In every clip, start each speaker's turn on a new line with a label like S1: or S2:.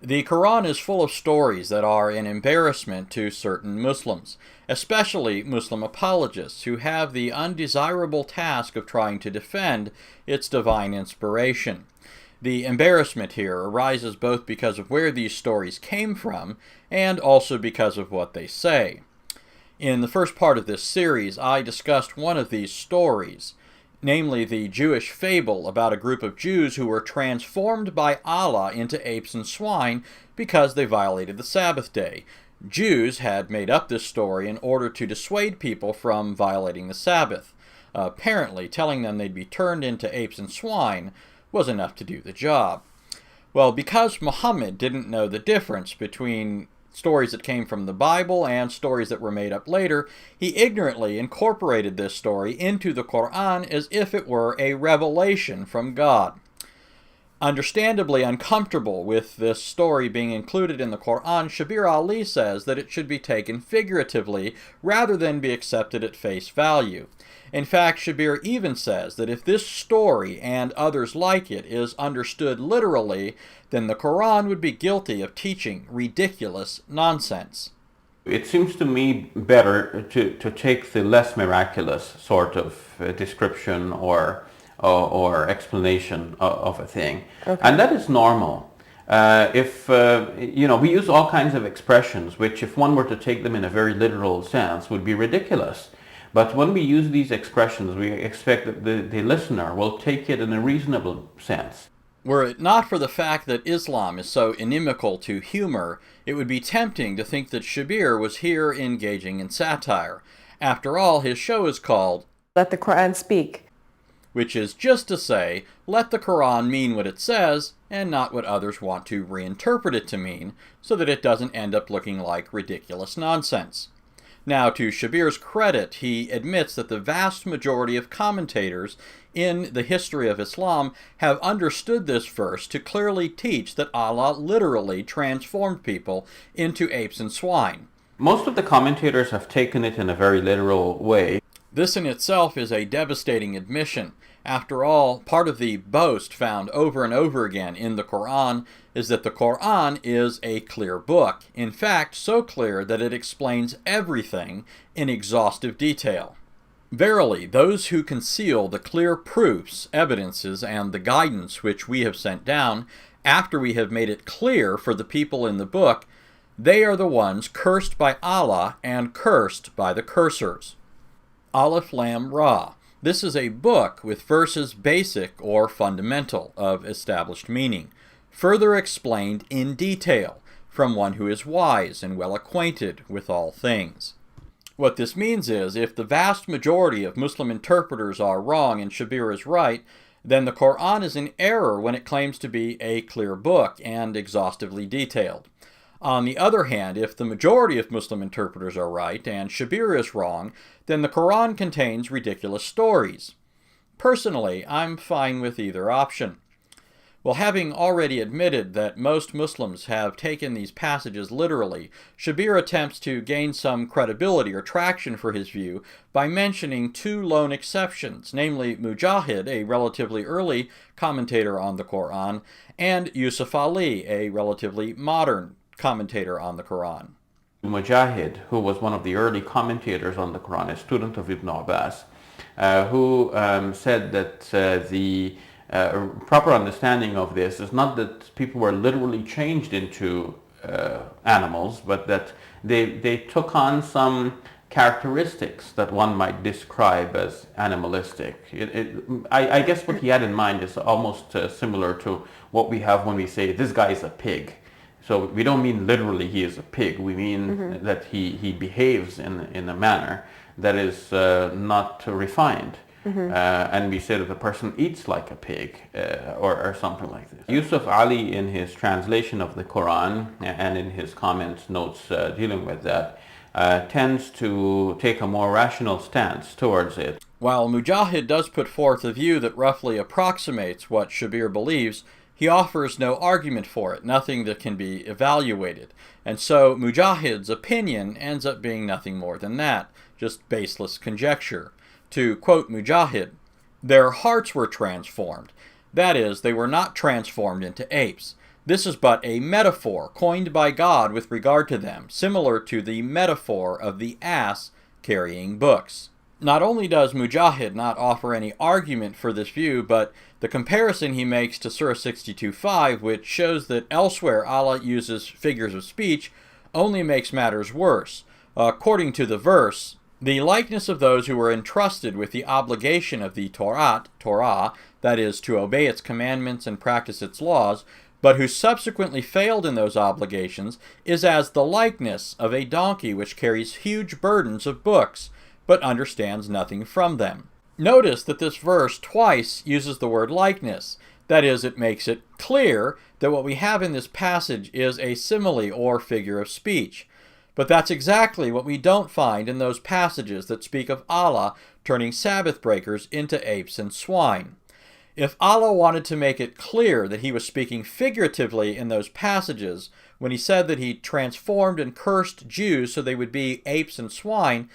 S1: The Quran is full of stories that are an embarrassment to certain Muslims, especially Muslim apologists who have the undesirable task of trying to defend its divine inspiration. The embarrassment here arises both because of where these stories came from and also because of what they say. In the first part of this series, I discussed one of these stories, namely the Jewish fable about a group of Jews who were transformed by Allah into apes and swine because they violated the Sabbath day. Jews had made up this story in order to dissuade people from violating the Sabbath. Apparently, telling them they'd be turned into apes and swine was enough to do the job. Well, because Muhammad didn't know the difference between stories that came from the Bible and stories that were made up later, he ignorantly incorporated this story into the Quran as if it were a revelation from God. Understandably uncomfortable with this story being included in the Quran, Shabir Ali says that it should be taken figuratively rather than be accepted at face value. In fact, Shabir even says that if this story and others like it is understood literally, then the Quran would be guilty of teaching ridiculous nonsense.
S2: It seems to me better to take the less miraculous sort of description or explanation of a thing. Okay. And that is normal. We use all kinds of expressions which, if one were to take them in a very literal sense, would be ridiculous. But when we use these expressions, we expect that the listener will take it in a reasonable sense.
S1: Were it not for the fact that Islam is so inimical to humor, it would be tempting to think that Shabir was here engaging in satire. After all, his show is called
S3: Let the Quran Speak,
S1: which is just to say, let the Quran mean what it says, and not what others want to reinterpret it to mean, so that it doesn't end up looking like ridiculous nonsense. Now, to Shabir's credit, he admits that the vast majority of commentators in the history of Islam have understood this verse to clearly teach that Allah literally transformed people into apes and swine.
S2: Most of the commentators have taken it in a very literal way.
S1: This in itself is a devastating admission. After all, part of the boast found over and over again in the Quran is that the Quran is a clear book. In fact, so clear that it explains everything in exhaustive detail. Verily, those who conceal the clear proofs, evidences, and the guidance which we have sent down, after we have made it clear for the people in the book, they are the ones cursed by Allah and cursed by the cursors. Aleph Lam Ra. This is a book with verses basic or fundamental of established meaning, further explained in detail from one who is wise and well acquainted with all things. What this means is, if the vast majority of Muslim interpreters are wrong and Shabir is right, then the Quran is in error when it claims to be a clear book and exhaustively detailed. On the other hand, if the majority of Muslim interpreters are right and Shabir is wrong, then the Quran contains ridiculous stories. Personally, I'm fine with either option. Well, having already admitted that most Muslims have taken these passages literally, Shabir attempts to gain some credibility or traction for his view by mentioning two lone exceptions, namely Mujahid, a relatively early commentator on the Quran, and Yusuf Ali, a relatively modern commentator on the Quran.
S2: Mujahid, who was one of the early commentators on the Quran, a student of Ibn Abbas, who said that the proper understanding of this is not that people were literally changed into animals, but that they took on some characteristics that one might describe as animalistic. I guess what he had in mind is almost similar to what we have when we say, this guy is a pig. So we don't mean literally he is a pig. We mean that he behaves in a manner that is not refined. And we say that the person eats like a pig or something like this. Yusuf Ali, in his translation of the Quran and in his comments, notes dealing with that, tends to take a more rational stance towards it.
S1: While Mujahid does put forth a view that roughly approximates what Shabir believes, he offers no argument for it, nothing that can be evaluated. And so Mujahid's opinion ends up being nothing more than that, just baseless conjecture. To quote Mujahid, "Their hearts were transformed. That is, they were not transformed into apes. This is but a metaphor coined by God with regard to them, similar to the metaphor of the ass carrying books. Not only does Mujahid not offer any argument for this view, but the comparison he makes to Surah 62:5, which shows that elsewhere Allah uses figures of speech, only makes matters worse. According to the verse, the likeness of those who were entrusted with the obligation of the Torah, that is, to obey its commandments and practice its laws, but who subsequently failed in those obligations, is as the likeness of a donkey which carries huge burdens of books, but understands nothing from them. Notice that this verse twice uses the word likeness. That is, it makes it clear that what we have in this passage is a simile or figure of speech. But that's exactly what we don't find in those passages that speak of Allah turning Sabbath breakers into apes and swine. If Allah wanted to make it clear that he was speaking figuratively in those passages, when he said that he transformed and cursed Jews so they would be apes and swine,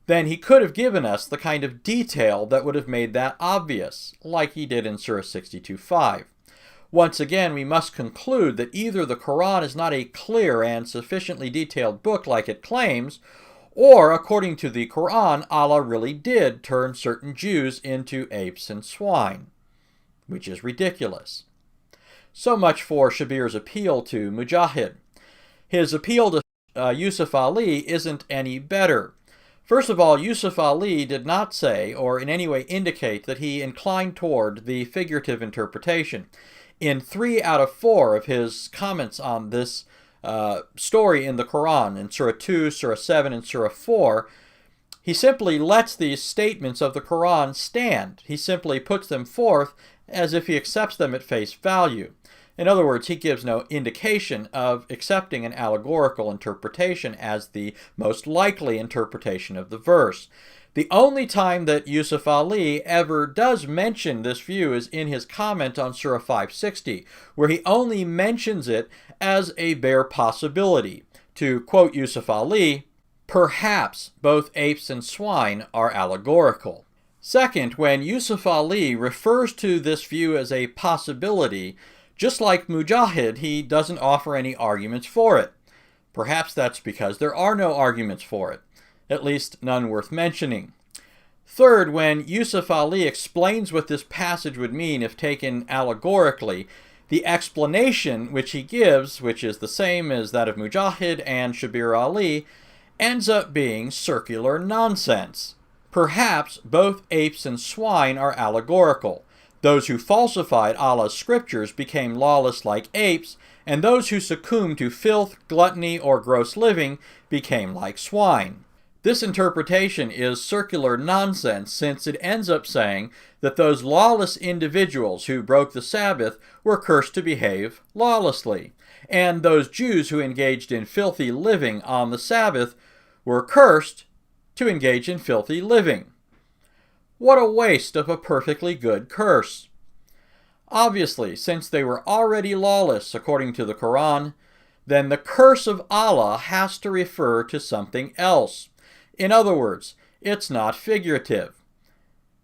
S1: then he could have given us the kind of detail that would have made that obvious, like he did in Surah 62:5. Once again, we must conclude that either the Quran is not a clear and sufficiently detailed book like it claims, or, according to the Quran, Allah really did turn certain Jews into apes and swine, which is ridiculous. So much for Shabir's appeal to Mujahid. His appeal to Yusuf Ali isn't any better. First of all, Yusuf Ali did not say or in any way indicate that he inclined toward the figurative interpretation. In 3 out of 4 of his comments on this story in the Quran, in Surah 2, Surah 7, and Surah 4, he simply lets these statements of the Quran stand. He simply puts them forth as if he accepts them at face value. In other words, he gives no indication of accepting an allegorical interpretation as the most likely interpretation of the verse. The only time that Yusuf Ali ever does mention this view is in his comment on Surah 560, where he only mentions it as a bare possibility. To quote Yusuf Ali, "Perhaps both apes and swine are allegorical." Second, when Yusuf Ali refers to this view as a possibility, just like Mujahid, he doesn't offer any arguments for it. Perhaps that's because there are no arguments for it, at least none worth mentioning. Third, when Yusuf Ali explains what this passage would mean if taken allegorically, the explanation which he gives, which is the same as that of Mujahid and Shabir Ali, ends up being circular nonsense. Perhaps both apes and swine are allegorical. Those who falsified Allah's scriptures became lawless like apes, and those who succumbed to filth, gluttony, or gross living became like swine. This interpretation is circular nonsense, since it ends up saying that those lawless individuals who broke the Sabbath were cursed to behave lawlessly, and those Jews who engaged in filthy living on the Sabbath were cursed to engage in filthy living. What a waste of a perfectly good curse. Obviously, since they were already lawless according to the Quran, then the curse of Allah has to refer to something else. In other words, it's not figurative.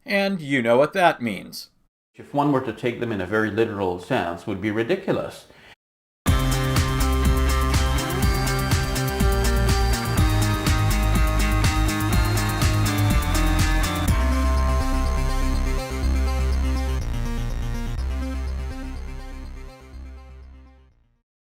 S1: And you know what that means.
S2: If one were to take them in a very literal sense, would be ridiculous.